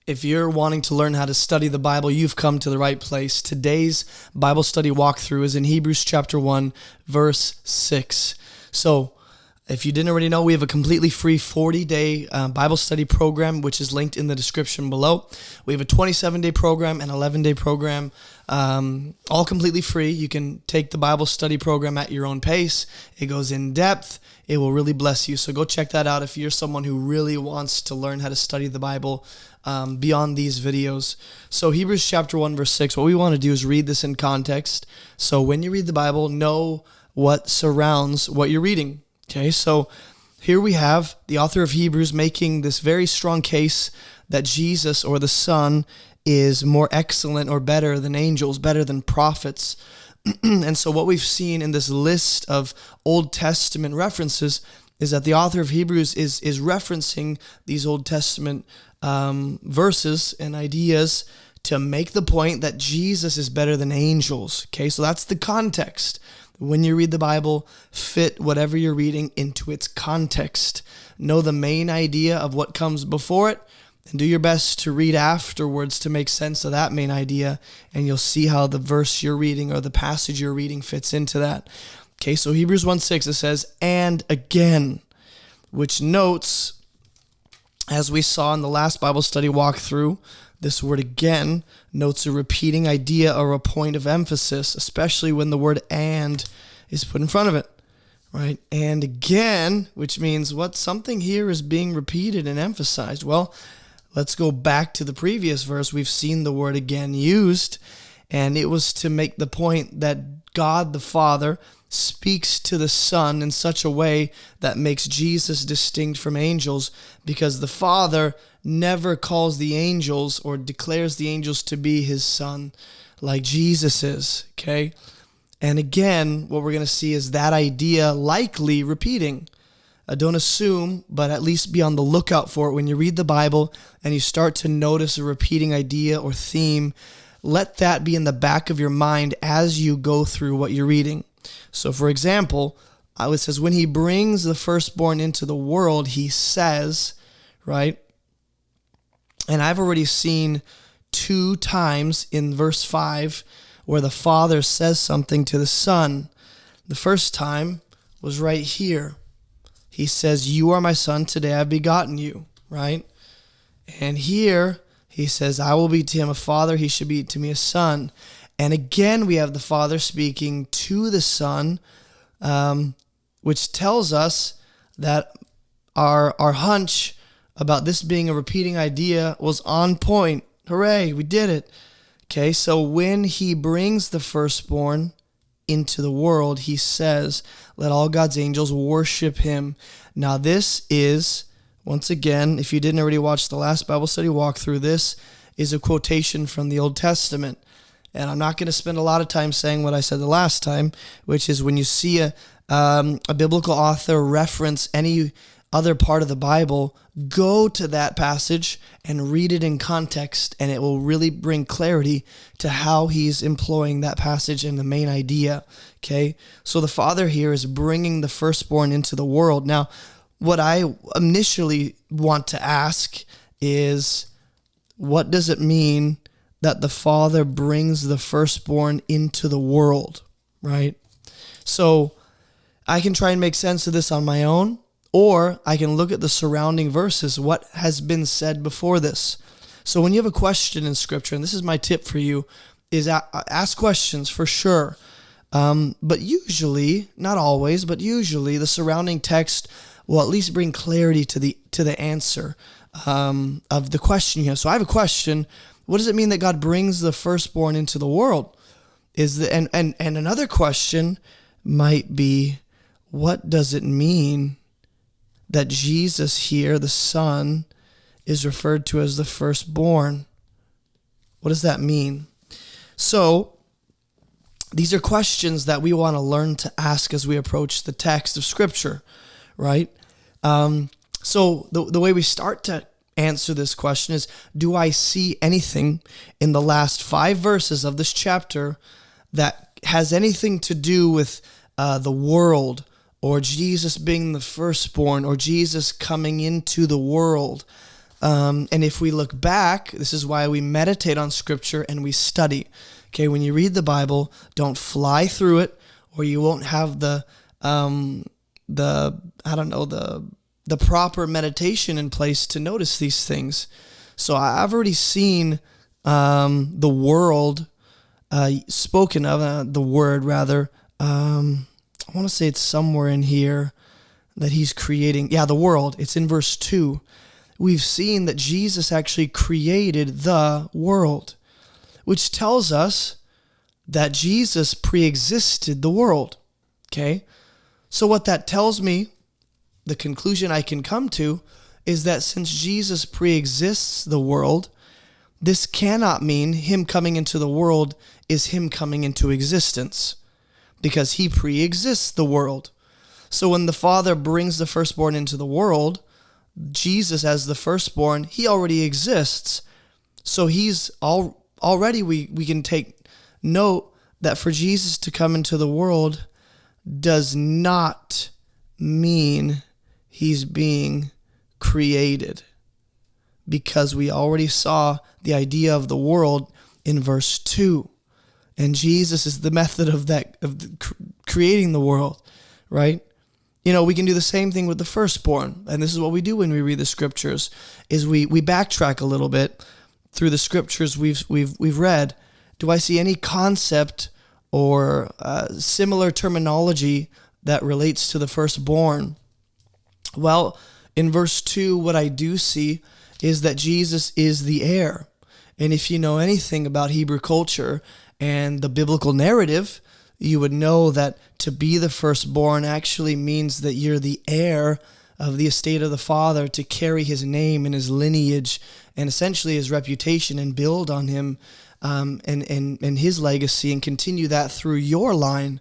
If you're wanting to learn how to study the Bible, you've come to the right place. Today's Bible study walkthrough is in Hebrews chapter 1, verse 6. So, if you didn't already know, we have a completely free 40-day Bible study program, which is linked in the description below. We have a 27-day program and 11-day program, all completely free. You can take the Bible study program at your own pace. It goes in depth. It will really bless you. So go check that out if you're someone who really wants to learn how to study the Bible beyond these videos. So Hebrews chapter 1, verse 6, what we want to do is read this in context. So when you read the Bible, know what surrounds what you're reading. Okay, so here we have the author of Hebrews making this very strong case that Jesus or the Son is more excellent or better than angels, better than prophets. And so what we've seen in this list of Old Testament references is that the author of Hebrews is referencing these Old Testament verses and ideas to make the point that Jesus is better than angels. Okay, so that's the context. When you read the Bible, fit whatever you're reading into its context. Know the main idea of what comes before it, and do your best to read afterwards to make sense of that main idea, and you'll see how the verse you're reading or the passage you're reading fits into that. Okay, so Hebrews 1:6, it says, "And again," which notes, as we saw in the last Bible study walkthrough, this word "again" notes a repeating idea or a point of emphasis, especially when the word "and" is put in front of it, right? And again, which means what? Something here is being repeated and emphasized. Well, let's go back to the previous verse. We've seen the word "again" used, and it was to make the point that God the Father speaks to the Son in such a way that makes Jesus distinct from angels, because the Father never calls the angels or declares the angels to be his Son like Jesus is, okay? And again, what we're going to see is that idea likely repeating. Don't assume, but at least be on the lookout for it. When you read the Bible and you start to notice a repeating idea or theme, let that be in the back of your mind as you go through what you're reading. So, for example, it says, when he brings the firstborn into the world, he says, right? And I've already seen 2 times in verse 5 where the Father says something to the Son. The first time was right here. He says, "You are my Son, today I've begotten you," right? And here he says, "I will be to him a father, he should be to me a son." And again, we have the Father speaking to the Son, which tells us that our hunch about this being a repeating idea was on point. Hooray, we did it. Okay, so when he brings the firstborn into the world, he says, "Let all God's angels worship him." Now this is, once again, if you didn't already watch the last Bible study walkthrough, this is a quotation from the Old Testament. And I'm not going to spend a lot of time saying what I said the last time, which is when you see a biblical author reference any other part of the Bible, go to that passage and read it in context, and it will really bring clarity to how he's employing that passage and the main idea. Okay, so the Father here is bringing the firstborn into the world. Now, what I initially want to ask is, what does it mean that the Father brings the firstborn into the world, right? So I can try and make sense of this on my own, or I can look at the surrounding verses, what has been said before this. So when you have a question in Scripture, and this is my tip for you, is ask questions for sure. But usually, not always, but usually the surrounding text will at least bring clarity to the answer of the question you have. So I have a question. What does it mean that God brings the firstborn into the world? And another question might be, what does it mean that Jesus here, the Son, is referred to as the firstborn? What does that mean? So these are questions that we want to learn to ask as we approach the text of Scripture, right? So the way we start to answer this question is, do I see anything in the last 5 verses of this chapter that has anything to do with the world, or Jesus being the firstborn, or Jesus coming into the world? And if we look back, this is why we meditate on Scripture and we study. Okay, when you read the Bible, don't fly through it, or you won't have the proper meditation in place to notice these things. So I've already seen the world spoken of, the word rather. I want to say it's somewhere in here that he's creating. Yeah, the world. It's in verse 2. We've seen that Jesus actually created the world, which tells us that Jesus pre-existed the world. Okay? So what that tells me, the conclusion I can come to, is that since Jesus pre-exists the world, this cannot mean him coming into the world is him coming into existence, because he pre-exists the world. So when the Father brings the firstborn into the world, Jesus as the firstborn, he already exists. So he's already, we can take note that for Jesus to come into the world does not mean he's being created, because we already saw the idea of the world in verse 2. And Jesus is the method of creating the world, right? You know, we can do the same thing with the firstborn. And this is what we do when we read the scriptures, is we backtrack a little bit through the scriptures we've read. Do I see any concept or similar terminology that relates to the firstborn? Well, in verse 2, what I do see is that Jesus is the heir. And if you know anything about Hebrew culture and the biblical narrative, you would know that to be the firstborn actually means that you're the heir of the estate of the Father, to carry his name and his lineage and essentially his reputation and build on him and his legacy and continue that through your line.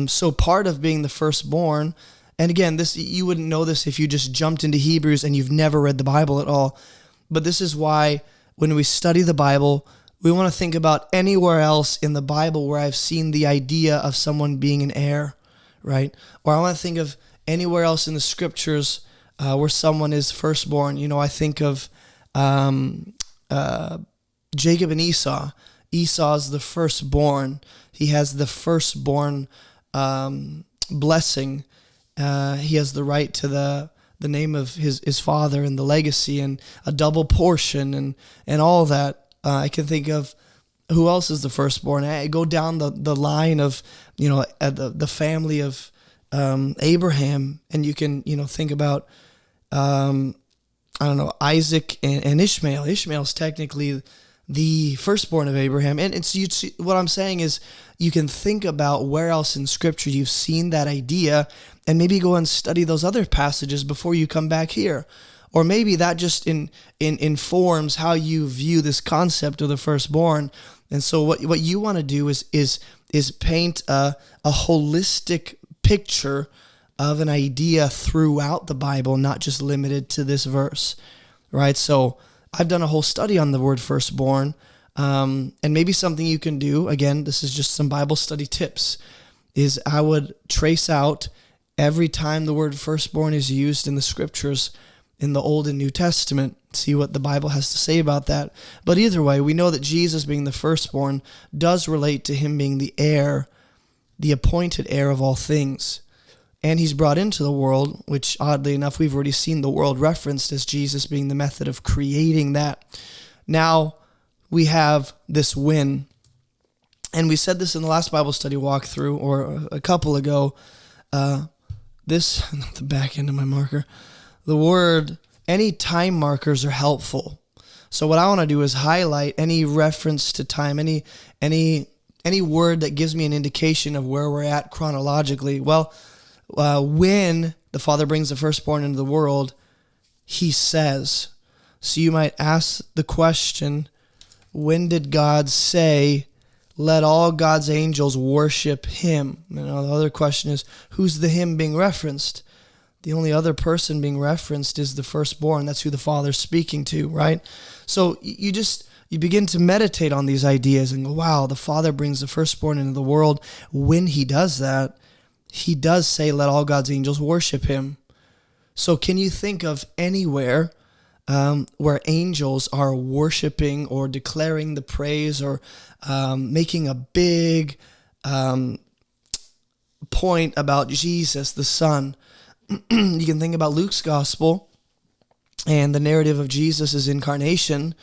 So part of being the firstborn, and again, this you wouldn't know this if you just jumped into Hebrews and you've never read the Bible at all, but this is why when we study the Bible, we want to think about anywhere else in the Bible where I've seen the idea of someone being an heir, right? Or I want to think of anywhere else in the scriptures where someone is firstborn. You know, I think of Jacob and Esau. Esau's the firstborn. He has the firstborn blessing. He has the right to the name of his father and the legacy and a double portion and all that. I can think of who else is the firstborn. I go down the line of, you know, the family of Abraham, and you can, you know, think about, Isaac and Ishmael. Ishmael's technically the firstborn of Abraham. And so what I'm saying is you can think about where else in Scripture you've seen that idea, and maybe go and study those other passages before you come back here. Or maybe that just informs how you view this concept of the firstborn. And so what you want to do is paint a holistic picture of an idea throughout the Bible, not just limited to this verse, right? So I've done a whole study on the word firstborn, and maybe something you can do, again, this is just some Bible study tips, is I would trace out every time the word firstborn is used in the scriptures in the Old and New Testament, see what the Bible has to say about that. But either way, we know that Jesus being the firstborn does relate to him being the heir, the appointed heir of all things. And he's brought into the world, which oddly enough, we've already seen the world referenced as Jesus being the method of creating that. Now we have this win. And we said this in the last Bible study walkthrough, or a couple ago. This, not the back end of my marker. The word, any time markers are helpful. So what I want to do is highlight any reference to time, any word that gives me an indication of where we're at chronologically. Well, when the Father brings the firstborn into the world, he says. So you might ask the question, when did God say, let all God's angels worship him? And the other question is, who's the him being referenced? The only other person being referenced is the firstborn. That's who the Father's speaking to, right? So you begin to meditate on these ideas and go, wow, the Father brings the firstborn into the world. When he does that, he does say, let all God's angels worship him. So can you think of anywhere where angels are worshiping or declaring the praise or making a big point about Jesus, the Son. You can think about Luke's gospel and the narrative of Jesus' incarnation.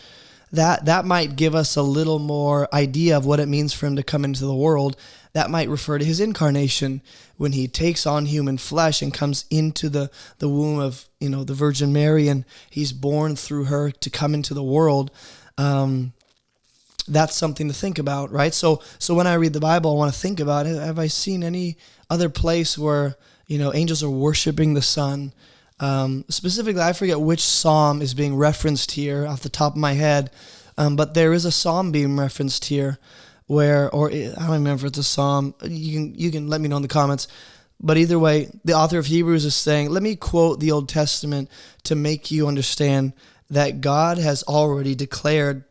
That might give us a little more idea of what it means for him to come into the world. That might refer to his incarnation, when he takes on human flesh and comes into the womb of the Virgin Mary, and he's born through her to come into the world. That's something to think about, right? So when I read the Bible, I want to think about it. Have I seen any other place where angels are worshiping the Son? Specifically, I forget which psalm is being referenced here off the top of my head, but there is a psalm being referenced here where, or I don't remember if it's a psalm. You can let me know in the comments. But either way, the author of Hebrews is saying, let me quote the Old Testament to make you understand that God has already declared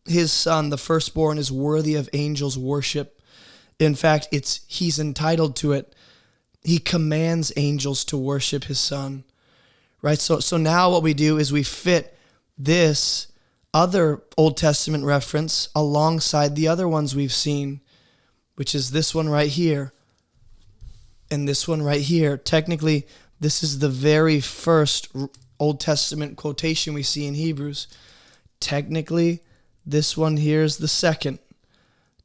his Son, the firstborn, is worthy of angels' worship. In fact, he's entitled to it. He commands angels to worship his Son, right? So now what we do is we fit this other Old Testament reference alongside the other ones we've seen, which is this one right here and this one right here. Technically, this is the very first Old Testament quotation we see in Hebrews. Technically, this one here is the second.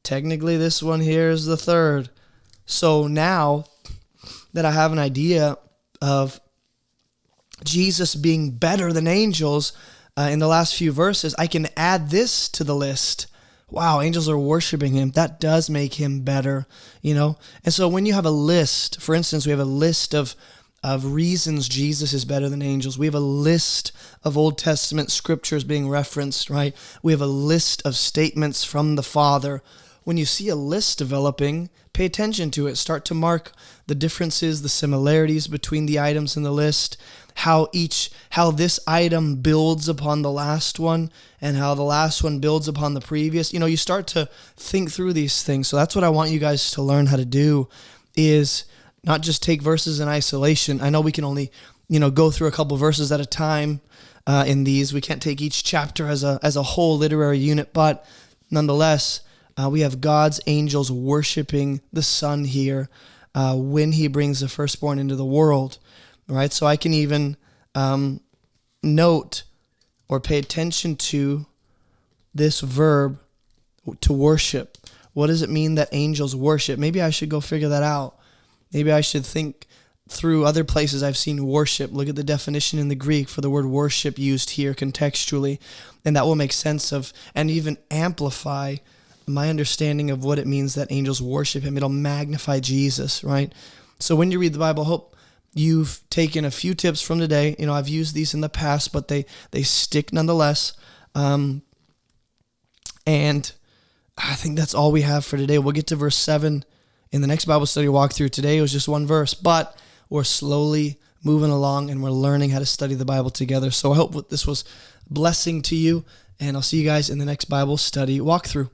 Technically, this one here is the third. So now that I have an idea of Jesus being better than angels in the last few verses, I can add this to the list. Wow, angels are worshiping him. That does make him better, And so when you have a list, for instance, we have a list of reasons Jesus is better than angels. We have a list of Old Testament scriptures being referenced, right? We have a list of statements from the Father. When you see a list developing, pay attention to it. Start to mark the differences, the similarities between the items in the list, how this item builds upon the last one, and how the last one builds upon the previous. You start to think through these things. So that's what I want you guys to learn how to do, is not just take verses in isolation. I know we can only, go through a couple verses at a time in these. We can't take each chapter as a whole literary unit, but nonetheless, we have God's angels worshiping the Son here when he brings the firstborn into the world, right? So I can even note or pay attention to this verb, to worship. What does it mean that angels worship? Maybe I should go figure that out. Maybe I should think through other places I've seen worship. Look at the definition in the Greek for the word worship used here contextually, and that will make sense of and even amplify my understanding of what it means that angels worship him. It'll magnify Jesus, right? So when you read the Bible, I hope you've taken a few tips from today. I've used these in the past, but they stick nonetheless. And I think that's all we have for today. We'll get to verse 7 in the next Bible study walkthrough. Today it was just one verse, but we're slowly moving along and we're learning how to study the Bible together. So I hope this was a blessing to you, and I'll see you guys in the next Bible study walkthrough.